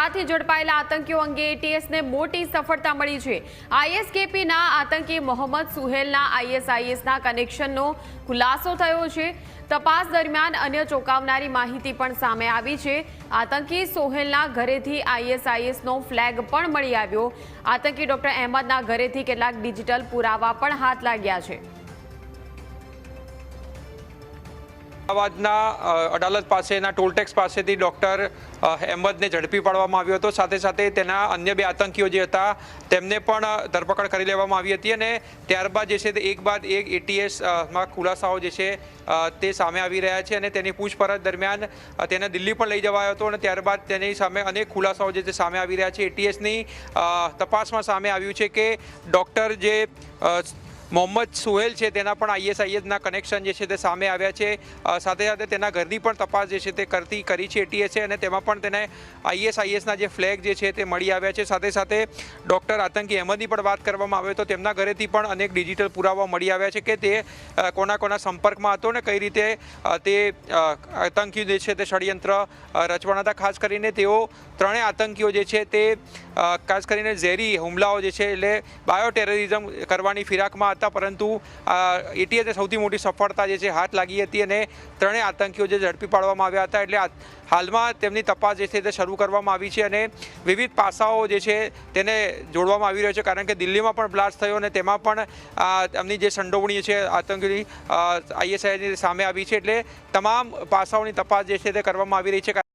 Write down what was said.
કેરળથી ઝડપાયેલા આતંકીઓ અંગે એટીએસને મોટી સફળતા મળી છે। આઈએસકેપીના આતંકી મોહમ્મદ સુહેલના આઈએસઆઈએસના કનેક્શનનો ખુલાસો થયો છે। તપાસ દરમિયાન અન્ય ચોંકાવનારી માહિતી પણ સામે આવી છે। આતંકી સોહેલના ઘરેથી આઈએસઆઈએસનો ફ્લેગ પણ મળી આવ્યો। આતંકી ડોક્ટર અહેમદના ઘરેથી કેટલાક ડિજિટલ પુરાવા પણ હાથ લાગ્યા છે। અમદાવાદના અદાલત પાસેના ટોલટેક્સ પાસેથી ડૉક્ટર અહેમદને ઝડપી પાડવામાં આવ્યો હતો। સાથે સાથે તેના અન્ય બે આતંકીઓ જે હતા તેમને પણ ધરપકડ કરી લેવામાં આવી હતી અને ત્યારબાદ જે છે તે એક બાદ એક એટીએસમાં ખુલાસાઓ જે છે તે સામે આવી રહ્યા છે અને તેની પૂછપરછ દરમિયાન તેને દિલ્હી પણ લઈ જવાયો હતો અને ત્યારબાદ તેની સામે અનેક ખુલાસાઓ જે તે સામે આવી રહ્યા છે। એટીએસની તપાસમાં સામે આવ્યું છે કે ડૉક્ટર જે મોહમ્મદ સુહેલ છે તેના પણ આઈએસઆઈએસના કનેક્શન જે છે તે સામે આવ્યા છે। સાથે સાથે તેના ઘરની પણ તપાસ જે છે તે કરી છે એટીએસે અને તેમાં પણ તેને આઈએસઆઈએસના જે ફ્લેગ જે છે તે મળી આવ્યા છે। સાથે સાથે ડૉક્ટર આતંકી અહેમદની પણ વાત કરવામાં આવે તો તેમના ઘરેથી પણ અનેક ડિજિટલ પુરાવા મળી આવ્યા છે કે તે કોના કોના સંપર્કમાં હતો ને કઈ રીતે તે આતંકી જે છે તે ષડયંત્ર રચવાના હતા। ખાસ કરીને તેઓ ત્રણેય આતંકીઓ જે છે તે ખાસ કરીને ઝેરી હુમલાઓ જે છે એટલે બાયોટેરરિઝમ કરવાની ફિરાકમાં હતા, પરંતુ એટીએસે સૌથી મોટી સફળતા જે છે હાથ લાગી હતી અને ત્રણેય આતંકીઓ જે ઝડપી પાડવામાં આવ્યા હતા। એટલે હાલમાં તેમની તપાસ જે છે તે શરૂ કરવામાં આવી છે અને વિવિધ પાસાઓ જે છે તેને જોડવામાં આવી રહ્યો છે, કારણ કે દિલ્હીમાં પણ બ્લાસ્ટ થયો અને તેમાં પણ એમની જે સંડોવણી છે આતંકીની આઈએસઆઈની સામે આવી છે। એટલે તમામ પાસાઓની તપાસ જે છે તે કરવામાં આવી રહી છે।